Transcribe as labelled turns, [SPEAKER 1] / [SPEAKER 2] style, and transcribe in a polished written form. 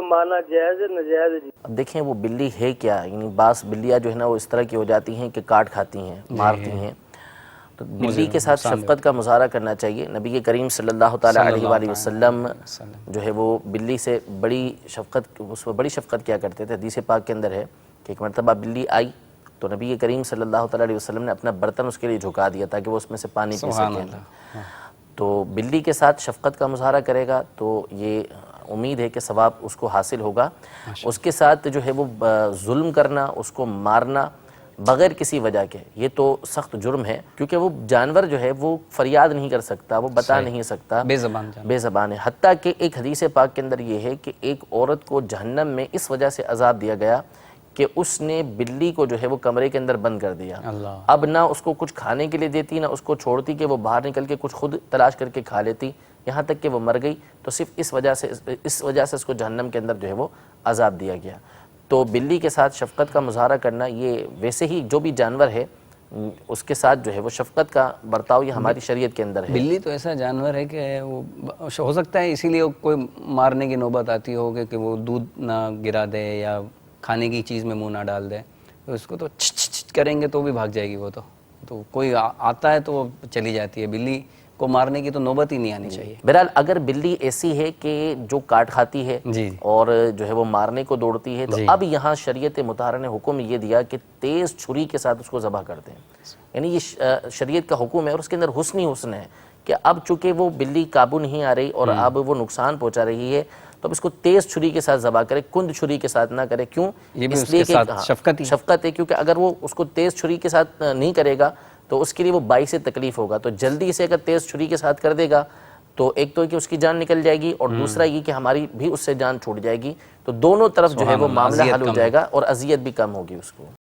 [SPEAKER 1] کو مارنا جائز ہے ناجائز ہے جی؟
[SPEAKER 2] اب دیکھیں وہ بلی ہے کیا، یعنی بعض بلیاں جو ہے نا وہ اس طرح کی ہو جاتی ہیں کہ کاٹ کھاتی ہیں، مارتی ہیں. تو بلی کے ساتھ شفقت کا مظاہرہ کرنا چاہیے. نبی کریم صلی اللہ تعالیٰ علیہ وآلہ وسلم جو ہے وہ بلی سے بڑی شفقت کیا کرتے تھے. حدیث پاک کے اندر ہے کہ ایک مرتبہ بلی آئی تو نبی کریم صلی اللہ تعالیٰ علیہ وسلم نے اپنا برتن اس کے لیے جھکا دیا تاکہ وہ اس میں سے پانی پی سکیں. تو بلی کے ساتھ شفقت کا مظاہرہ کرے گا تو یہ امید ہے کہ ثواب اس کو حاصل ہوگا. اس کے ساتھ جو ہے وہ ظلم کرنا، اس کو مارنا بغیر کسی وجہ کے، یہ تو سخت جرم ہے، کیونکہ وہ جانور جو ہے وہ فریاد نہیں کر سکتا، وہ بتا نہیں سکتا، بے زبان ہے. حتیٰ کہ ایک حدیث پاک کے اندر یہ ہے کہ ایک عورت کو جہنم میں اس وجہ سے عذاب دیا گیا کہ اس نے بلی کو جو ہے وہ کمرے کے اندر بند کر دیا. اب نہ اس کو کچھ کھانے کے لیے دیتی، نہ اس کو چھوڑتی کہ وہ باہر نکل کے کچھ خود تلاش کر کے کھا لیتی، یہاں تک کہ وہ مر گئی. تو صرف اس وجہ سے اس کو جہنم کے اندر جو ہے وہ عذاب دیا گیا. تو بلی کے ساتھ شفقت کا مظاہرہ کرنا یہ ویسے ہی جو بھی جانور ہے اس کے ساتھ جو ہے وہ شفقت کا برتاؤ یہ ہماری شریعت کے اندر ہے.
[SPEAKER 3] بلی تو ایسا جانور ہے کہ وہ ہو سکتا ہے اسی لیے کوئی مارنے کی نوبت آتی ہو کہ وہ دودھ نہ گرا دے یا کھانے کی چیز میں منہ نہ ڈال دے، تو اس کو تو چھ کریں گے تو بھی بھاگ جائے گی. وہ تو کوئی آتا ہے تو وہ چلی جاتی ہے. بلی کو مارنے کی تو نوبت ہی نہیں آنی چاہیے.
[SPEAKER 2] بہرحال اگر بلی ایسی ہے کہ جو کاٹ کھاتی ہے اور جو ہے وہ مارنے کو دوڑتی ہے تو اب یہاں شریعت مطہرہ نے حکم یہ دیا کہ تیز چھری کے ساتھ اس کو ذبح کر دیں. یعنی یہ شریعت کا حکم ہے اور اس کے اندر حسن ہی حسن ہے کہ اب چونکہ وہ بلی قابو نہیں آ رہی اور اب وہ نقصان پہنچا رہی ہے تو اب اس کو تیز چھری کے ساتھ ذبح کرے، کند چھری کے ساتھ نہ کرے. کیوں؟ اس لیے کہ شفقت ہے، کیونکہ اگر وہ اس کو تیز چھری کے ساتھ نہیں کرے گا تو اس کے لیے وہ باعث تکلیف ہوگا. تو جلدی سے اگر تیز چھری کے ساتھ کر دے گا تو ایک تو کہ اس کی جان نکل جائے گی اور دوسرا یہ کہ ہماری بھی اس سے جان چھوٹ جائے گی. تو دونوں طرف جو ہے وہ معاملہ حل ہو جائے گا اور اذیت بھی کم ہوگی اس کو.